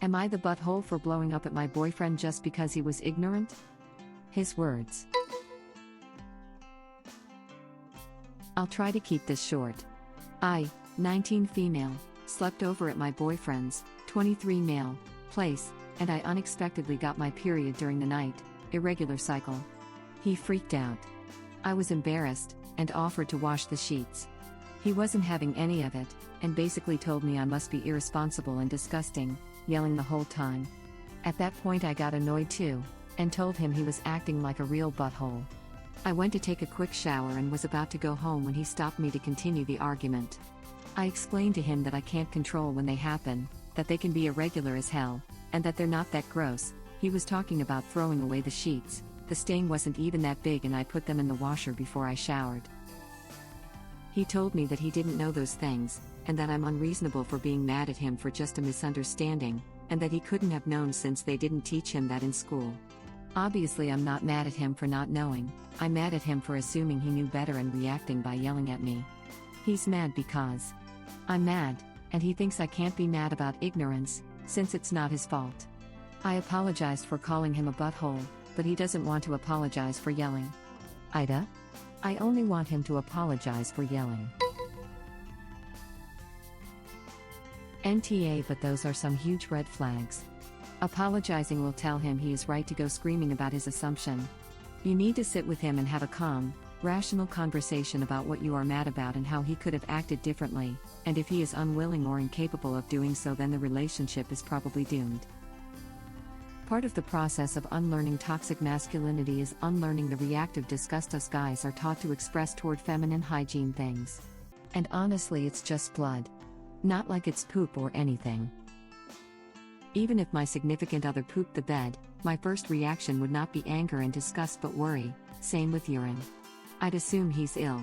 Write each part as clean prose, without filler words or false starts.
Am I the butthole for blowing up at my boyfriend just because he was ignorant? His words. I'll try to keep this short. I, 19 female, slept over at my boyfriend's, 23 male, place, and I unexpectedly got my period during the night, irregular cycle. He freaked out. I was embarrassed, and offered to wash the sheets. He wasn't having any of it, and basically told me I must be irresponsible and disgusting, yelling the whole time. At that point I got annoyed too, and told him he was acting like a real butthole. I went to take a quick shower and was about to go home when he stopped me to continue the argument. I explained to him that I can't control when they happen, that they can be irregular as hell, and that they're not that gross. He was talking about throwing away the sheets. The stain wasn't even that big and I put them in the washer before I showered. He told me that he didn't know those things, and that I'm unreasonable for being mad at him for just a misunderstanding, and that he couldn't have known since they didn't teach him that in school. Obviously I'm not mad at him for not knowing, I'm mad at him for assuming he knew better and reacting by yelling at me. He's mad because I'm mad, and he thinks I can't be mad about ignorance, since it's not his fault. I apologized for calling him a butthole, but he doesn't want to apologize for yelling. AITA? I only want him to apologize for yelling. NTA, but those are some huge red flags. Apologizing will tell him he is right to go screaming about his assumption. You need to sit with him and have a calm, rational conversation about what you are mad about and how he could have acted differently, and if he is unwilling or incapable of doing so, then the relationship is probably doomed. Part of the process of unlearning toxic masculinity is unlearning the reactive disgust us guys are taught to express toward feminine hygiene things. And honestly, it's just blood. Not like it's poop or anything. Even if my significant other pooped the bed, my first reaction would not be anger and disgust but worry, same with urine. I'd assume he's ill.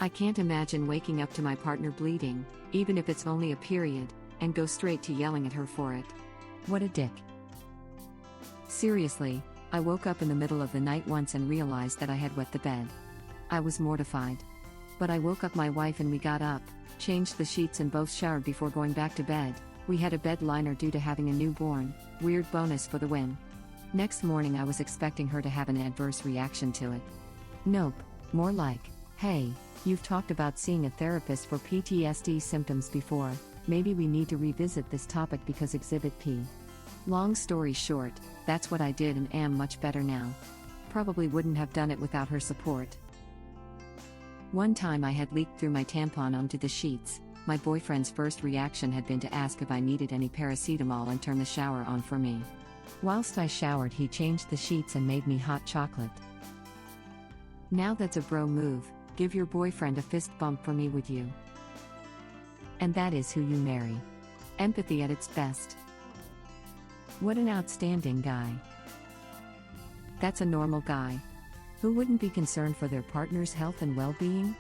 I can't imagine waking up to my partner bleeding, even if it's only a period, and go straight to yelling at her for it. What a dick. Seriously, I woke up in the middle of the night once and realized that I had wet the bed. I was mortified. But I woke up my wife and we got up, changed the sheets and both showered before going back to bed. We had a bed liner due to having a newborn, weird bonus for the win. Next morning I was expecting her to have an adverse reaction to it. Nope, more like, hey, you've talked about seeing a therapist for PTSD symptoms before, maybe we need to revisit this topic because Exhibit P. Long story short, that's what I did and am much better now. Probably wouldn't have done it without her support. One time I had leaked through my tampon onto the sheets. My boyfriend's first reaction had been to ask if I needed any paracetamol and turn the shower on for me. Whilst I showered, he changed the sheets and made me hot chocolate. Now that's a bro move, give your boyfriend a fist bump for me, would you? And that is who you marry. Empathy at its best. What an outstanding guy. That's a normal guy. Who wouldn't be concerned for their partner's health and well-being?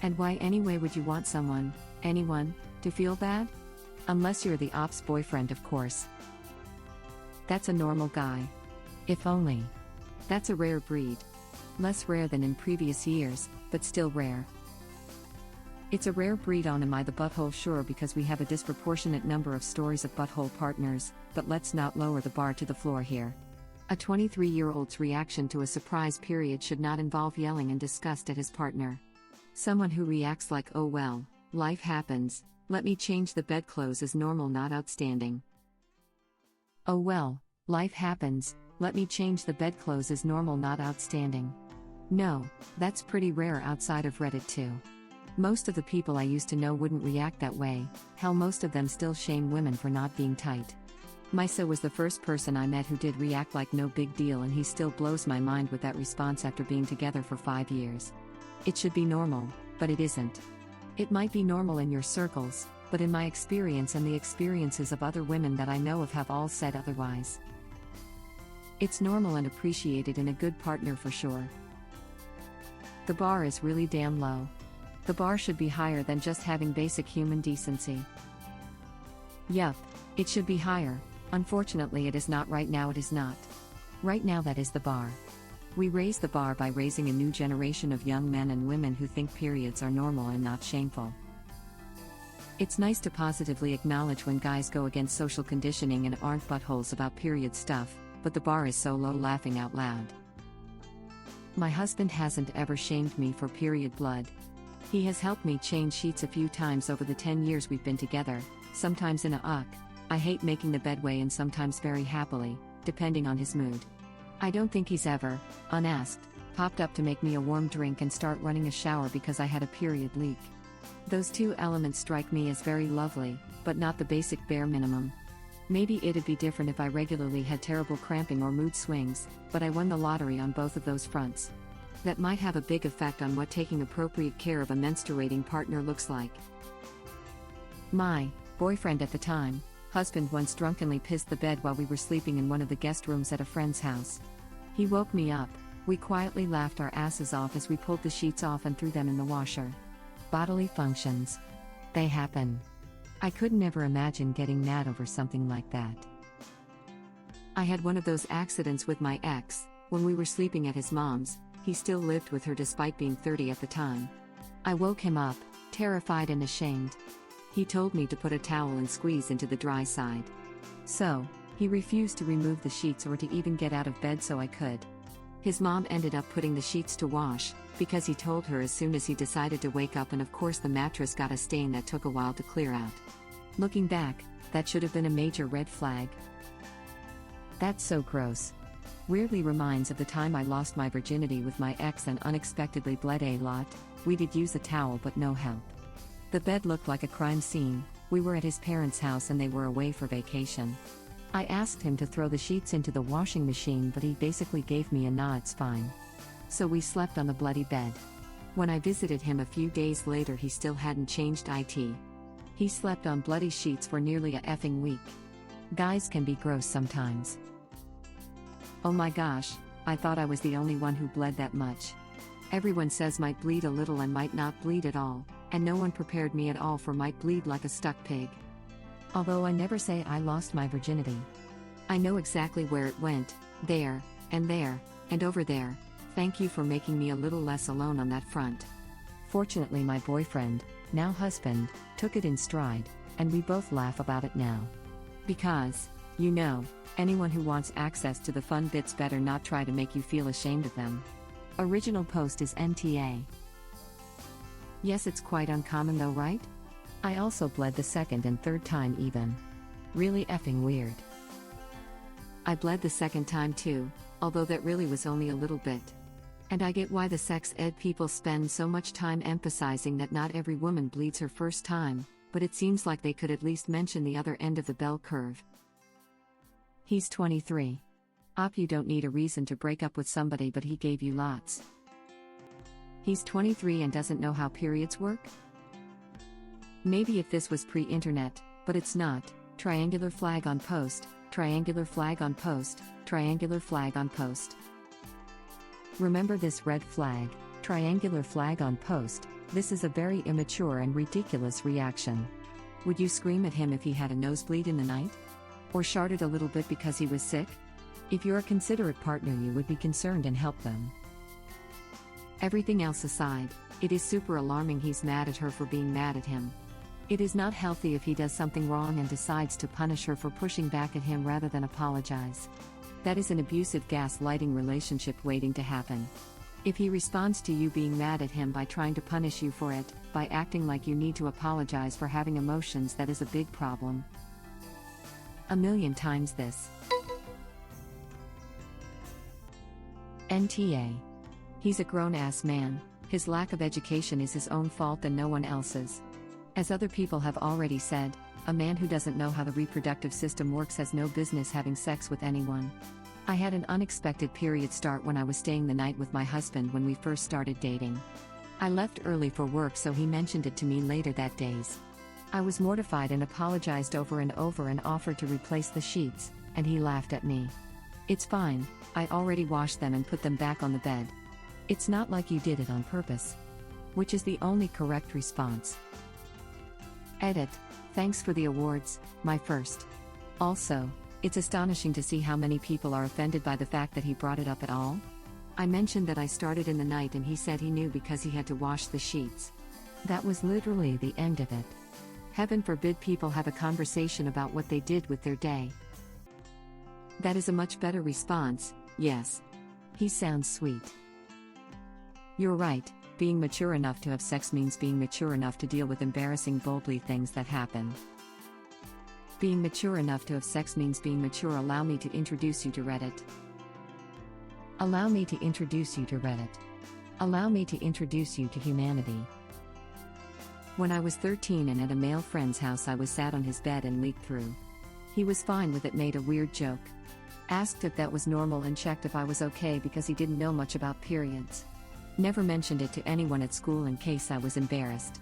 And why anyway would you want someone, anyone, to feel bad? Unless you're the ops boyfriend, of course. That's a normal guy. If only. That's a rare breed. Less rare than in previous years, but still rare. It's a rare breed on Am I the Butthole? Sure, because we have a disproportionate number of stories of butthole partners, but let's not lower the bar to the floor here. A 23-year-old's reaction to a surprise period should not involve yelling in disgust at his partner. Someone who reacts like, oh well, life happens, let me change the bedclothes is normal, not outstanding. Oh well, life happens, let me change the bedclothes is normal, not outstanding. No, that's pretty rare outside of Reddit too. Most of the people I used to know wouldn't react that way, hell most of them still shame women for not being tight. Misa was the first person I met who did react like no big deal, and he still blows my mind with that response after being together for 5 years. It should be normal, but it isn't. It might be normal in your circles, but in my experience and the experiences of other women that I know of have all said otherwise. It's normal and appreciated in a good partner for sure. The bar is really damn low. The bar should be higher than just having basic human decency. Yup, it should be higher. Unfortunately, it is not right now. It is not. Right now, that is the bar. We raise the bar by raising a new generation of young men and women who think periods are normal and not shameful. It's nice to positively acknowledge when guys go against social conditioning and aren't buttholes about period stuff, but the bar is so low laughing out loud. My husband hasn't ever shamed me for period blood. He has helped me change sheets a few times over the 10 years we've been together, sometimes in a I hate making the bed way and sometimes very happily, depending on his mood. I don't think he's ever, unasked, popped up to make me a warm drink and start running a shower because I had a period leak. Those two elements strike me as very lovely, but not the basic bare minimum. Maybe it'd be different if I regularly had terrible cramping or mood swings, but I won the lottery on both of those fronts. That might have a big effect on what taking appropriate care of a menstruating partner looks like. My boyfriend at the time, husband once drunkenly pissed the bed while we were sleeping in one of the guest rooms at a friend's house. He woke me up, we quietly laughed our asses off as we pulled the sheets off and threw them in the washer. Bodily functions. They happen. I could never imagine getting mad over something like that. I had one of those accidents with my ex, when we were sleeping at his mom's. He still lived with her despite being 30 at the time. I woke him up, terrified and ashamed. He told me to put a towel and squeeze into the dry side. So, he refused to remove the sheets or to even get out of bed so I could. His mom ended up putting the sheets to wash, because he told her as soon as he decided to wake up, and of course the mattress got a stain that took a while to clear out. Looking back, that should have been a major red flag. That's so gross. Weirdly reminds of the time I lost my virginity with my ex and unexpectedly bled a lot. We did use a towel but no help. The bed looked like a crime scene. We were at his parents' house and they were away for vacation. I asked him to throw the sheets into the washing machine, but he basically gave me a "nah, it's fine." So we slept on the bloody bed. When I visited him a few days later, he still hadn't changed it. He slept on bloody sheets for nearly a effing week. Guys can be gross sometimes. Oh my gosh, I thought I was the only one who bled that much. Everyone says might bleed a little and might not bleed at all, and no one prepared me at all for might bleed like a stuck pig. Although I never say I lost my virginity. I know exactly where it went, there, and over there. Thank you for making me a little less alone on that front. Fortunately, my boyfriend, now husband, took it in stride, and we both laugh about it now. Because, you know, anyone who wants access to the fun bits better not try to make you feel ashamed of them. Original post is NTA. Yes, it's quite uncommon though, right? I also bled the second and third time even. Really effing weird. I bled the second time too, although that really was only a little bit. And I get why the sex ed people spend so much time emphasizing that not every woman bleeds her first time, but it seems like they could at least mention the other end of the bell curve. He's 23. You don't need a reason to break up with somebody, but he gave you lots. He's 23 and doesn't know how periods work? Maybe if this was pre-internet, but it's not. Triangular flag on post, triangular flag on post, triangular flag on post. Remember this red flag, triangular flag on post. This is a very immature and ridiculous reaction. Would you scream at him if he had a nosebleed in the night? Or sharted a little bit because he was sick? If you're a considerate partner, you would be concerned and help them. Everything else aside, it is super alarming he's mad at her for being mad at him. It is not healthy if he does something wrong and decides to punish her for pushing back at him rather than apologize. That is an abusive gaslighting relationship waiting to happen. If he responds to you being mad at him by trying to punish you for it, by acting like you need to apologize for having emotions, that is a big problem. A million times this. NTA. He's a grown-ass man. His lack of education is his own fault and no one else's. As other people have already said, a man who doesn't know how the reproductive system works has no business having sex with anyone. I had an unexpected period start when I was staying the night with my husband when we first started dating. I left early for work, so he mentioned it to me later that day. I was mortified and apologized over and over and offered to replace the sheets, and he laughed at me. It's fine, I already washed them and put them back on the bed. It's not like you did it on purpose. Which is the only correct response. Edit. Thanks for the awards, my first. Also, it's astonishing to see how many people are offended by the fact that he brought it up at all. I mentioned that I started in the night and he said he knew because he had to wash the sheets. That was literally the end of it. Heaven forbid people have a conversation about what they did with their day. That is a much better response. Yes. He sounds sweet. You're right, being mature enough to have sex means being mature enough to deal with embarrassing boldly things that happen. Being mature enough to have sex means being mature. Allow me to introduce you to Reddit. Allow me to introduce you to Reddit. Allow me to introduce you to humanity. When I was 13 and at a male friend's house, I was sat on his bed and leaked through. He was fine with it, made a weird joke. Asked if that was normal and checked if I was okay because he didn't know much about periods. Never mentioned it to anyone at school in case I was embarrassed.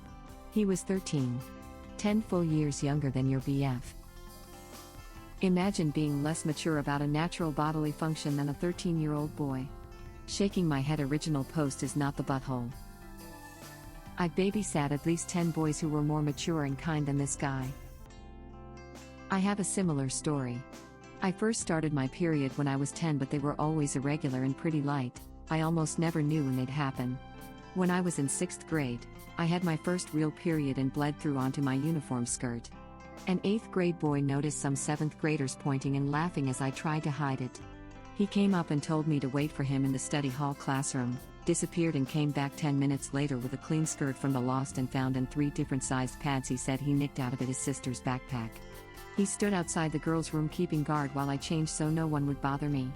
He was 13. 10 full years younger than your BF. Imagine being less mature about a natural bodily function than a 13-year-old boy. Shaking my head. Original post is not the butthole. I babysat at least 10 boys who were more mature and kind than this guy. I have a similar story. I first started my period when I was 10, but they were always irregular and pretty light. I almost never knew when they'd happen. When I was in 6th grade, I had my first real period and bled through onto my uniform skirt. An 8th grade boy noticed some 7th graders pointing and laughing as I tried to hide it. He came up and told me to wait for him in the study hall classroom, disappeared and came back 10 minutes later with a clean skirt from the lost and found and 3 different sized pads he said he nicked out of his sister's backpack. He stood outside the girls' room keeping guard while I changed so no one would bother me.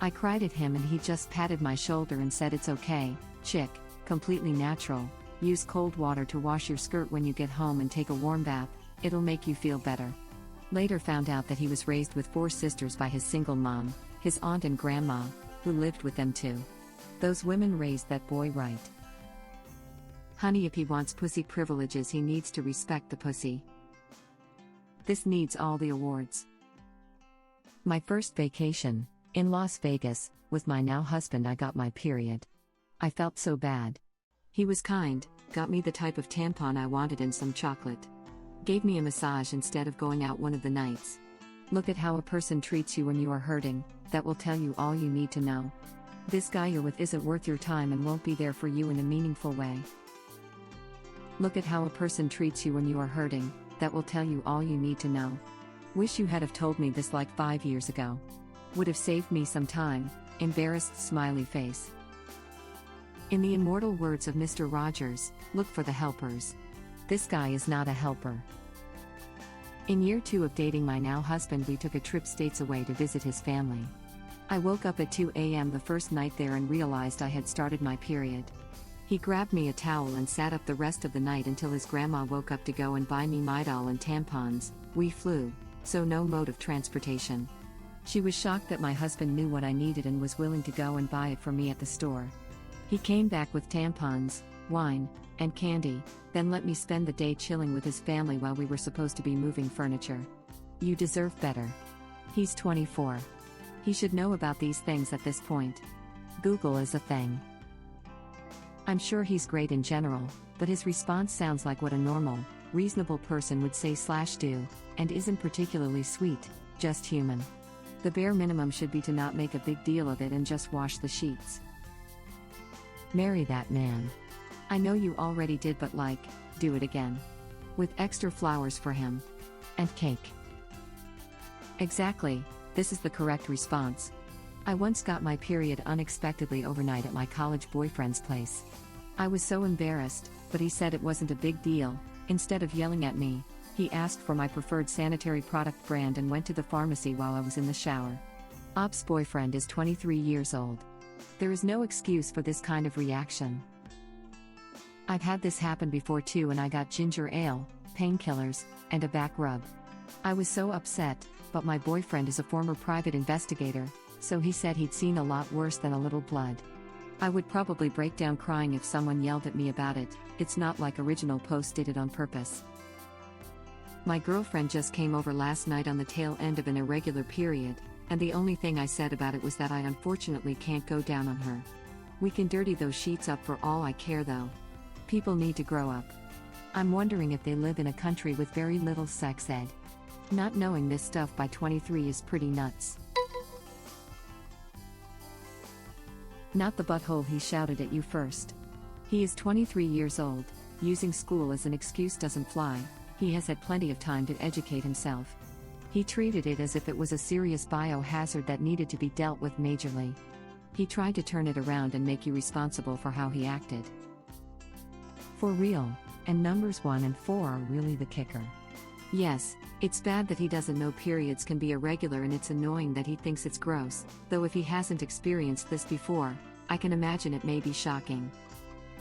I cried at him and he just patted my shoulder and said, "It's okay, chick, completely natural. Use cold water to wash your skirt when you get home and take a warm bath, it'll make you feel better." Later found out that he was raised with 4 sisters by his single mom, his aunt and grandma, who lived with them too. Those women raised that boy right. Honey, if he wants pussy privileges, he needs to respect the pussy. This needs all the awards. My first vacation, in Las Vegas, with my now husband, I got my period. I felt so bad. He was kind, got me the type of tampon I wanted and some chocolate. Gave me a massage instead of going out one of the nights. Look at how a person treats you when you are hurting, that will tell you all you need to know. This guy you're with isn't worth your time and won't be there for you in a meaningful way. Look at how a person treats you when you are hurting, that will tell you all you need to know. Wish you had have told me this like 5 years ago. Would have saved me some time. Embarrassed smiley face. In the immortal words of Mr. Rogers, look for the helpers. This guy is not a helper. In year 2 of dating my now husband, we took a trip states away to visit his family. I woke up at 2 a.m. the first night there and realized I had started my period. He grabbed me a towel and sat up the rest of the night until his grandma woke up to go and buy me Midol and tampons. We flew, so no mode of transportation. She was shocked that my husband knew what I needed and was willing to go and buy it for me at the store. He came back with tampons, wine, and candy, then let me spend the day chilling with his family while we were supposed to be moving furniture. You deserve better. He's 24. He should know about these things at this point. Google is a thing. I'm sure he's great in general, but his response sounds like what a normal, reasonable person would say/do, and isn't particularly sweet, just human. The bare minimum should be to not make a big deal of it and just wash the sheets. Marry that man. I know you already did, but do it again. With extra flowers for him. And cake. Exactly, this is the correct response. I once got my period unexpectedly overnight at my college boyfriend's place. I was so embarrassed, but he said it wasn't a big deal. Instead of yelling at me, he asked for my preferred sanitary product brand and went to the pharmacy while I was in the shower. Op's boyfriend is 23 years old. There is no excuse for this kind of reaction. I've had this happen before too, and I got ginger ale, painkillers, and a back rub. I was so upset, but my boyfriend is a former private investigator, so he said he'd seen a lot worse than a little blood. I would probably break down crying if someone yelled at me about it. It's not like original post did it on purpose. My girlfriend just came over last night on the tail end of an irregular period, and the only thing I said about it was that I unfortunately can't go down on her. We can dirty those sheets up for all I care though. People need to grow up. I'm wondering if they live in a country with very little sex ed. Not knowing this stuff by 23 is pretty nuts. Not the butthole, he shouted at you first. He is 23 years old, using school as an excuse doesn't fly. He has had plenty of time to educate himself. He treated it as if it was a serious biohazard that needed to be dealt with majorly. He tried to turn it around and make you responsible for how he acted. For real, and numbers 1 and 4 are really the kicker. Yes, it's bad that he doesn't know periods can be irregular, and it's annoying that he thinks it's gross, though if he hasn't experienced this before, I can imagine it may be shocking.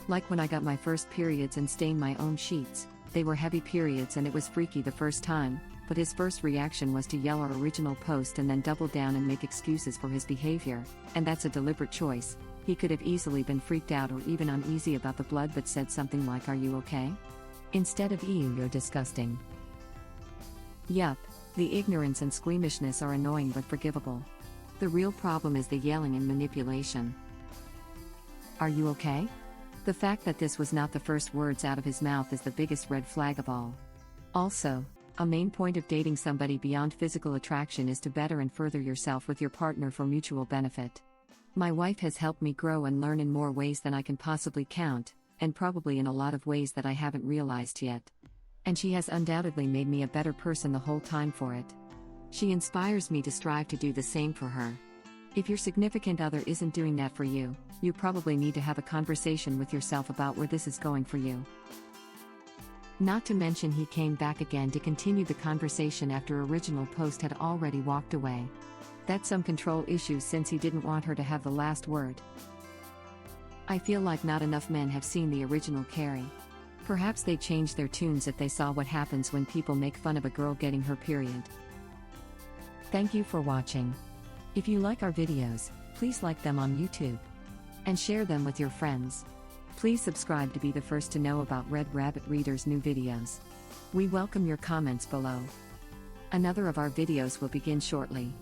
Like when I got my first periods and stained my own sheets, they were heavy periods and it was freaky the first time, but his first reaction was to yell our original post and then double down and make excuses for his behavior, and that's a deliberate choice. He could have easily been freaked out or even uneasy about the blood but said something like, "Are you okay?" instead of, "Ew, you're disgusting." Yup, the ignorance and squeamishness are annoying but forgivable. The real problem is the yelling and manipulation. "Are you okay?" The fact that this was not the first words out of his mouth is the biggest red flag of all. Also, a main point of dating somebody beyond physical attraction is to better and further yourself with your partner for mutual benefit. My wife has helped me grow and learn in more ways than I can possibly count, and probably in a lot of ways that I haven't realized yet. And she has undoubtedly made me a better person the whole time for it. She inspires me to strive to do the same for her. If your significant other isn't doing that for you, you probably need to have a conversation with yourself about where this is going for you. Not to mention, he came back again to continue the conversation after original post had already walked away. That's some control issues, since he didn't want her to have the last word. I feel like not enough men have seen the original Carrie. Perhaps they changed their tunes if they saw what happens when people make fun of a girl getting her period. Thank you for watching. If you like our videos, please like them on YouTube and share them with your friends. Please subscribe to be the first to know about Red Rabbit Reader's new videos. We welcome your comments below. Another of our videos will begin shortly.